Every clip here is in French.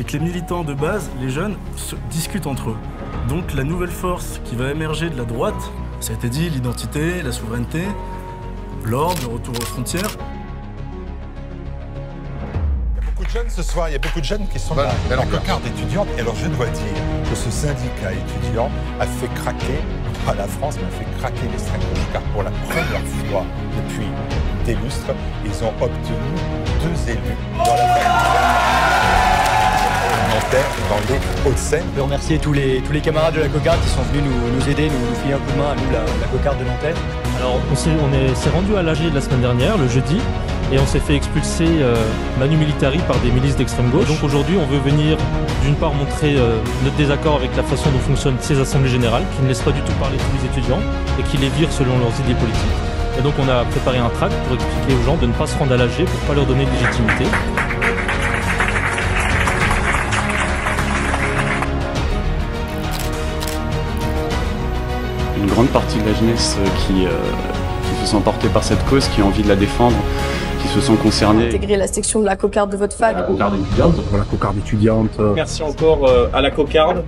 c'est que les militants de base, les jeunes, se discutent entre eux. Donc la nouvelle force qui va émerger de la droite, ça a été dit, l'identité, la souveraineté, l'ordre, le retour aux frontières. Il y a beaucoup de jeunes ce soir, il y a beaucoup de jeunes qui sont là. La cocarde étudiante. Et alors je dois dire que ce syndicat étudiant a fait craquer, pas la France, mais a fait craquer l'extrême gauche. Car pour la première fois depuis des lustres, ils ont obtenu 2 élus dans la dans les Hauts-de-Seine. Je veux remercier tous les camarades de la cocarde qui sont venus nous aider, nous filer un coup de main à nous, la cocarde de Nanterre. Alors on s'est rendu à l'AG de la semaine dernière, le jeudi, et on s'est fait expulser manu militari par des milices d'extrême gauche. Donc aujourd'hui on veut venir d'une part montrer notre désaccord avec la façon dont fonctionnent ces assemblées générales, qui ne laissent pas du tout parler tous les étudiants et qui les virent selon leurs idées politiques. Et donc on a préparé un tract pour expliquer aux gens de ne pas se rendre à l'AG pour ne pas leur donner de légitimité. Une grande partie de la jeunesse qui se sent portée par cette cause, qui a envie de la défendre, qui se sent concernée. Intégrer la section de la cocarde de votre fac. La cocarde étudiante. Pour la cocarde étudiante. Merci encore à la cocarde.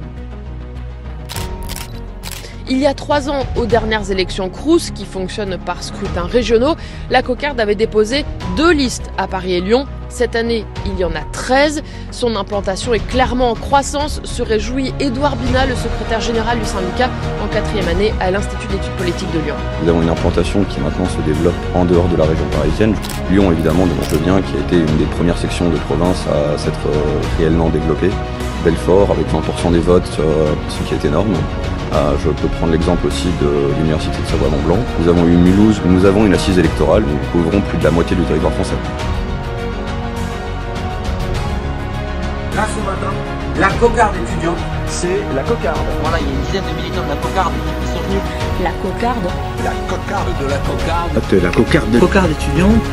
Il y a 3 ans, aux dernières élections Crous, qui fonctionnent par scrutins régionaux, la cocarde avait déposé 2 listes à Paris et Lyon. Cette année, il y en a 13. Son implantation est clairement en croissance, se réjouit Édouard Binat, le secrétaire général du syndicat, en 4e année à l'Institut d'études politiques de Lyon. Nous avons une implantation qui maintenant se développe en dehors de la région parisienne. Lyon, évidemment, de Montpellier, qui a été une des premières sections de province à s'être réellement développée. Belfort, avec 20% des votes, ce qui est énorme. Je peux prendre l'exemple aussi de l'Université de Savoie-Mont-Blanc. Nous avons eu Mulhouse, où nous avons une assise électorale, où nous couvrons plus de la moitié du territoire français. Là ce matin, la cocarde étudiante, C'est la cocarde. voilà, il y a une dizaine de militants de la cocarde qui sont venus. La cocarde. La cocarde de la cocarde. La cocarde. Cocarde étudiante,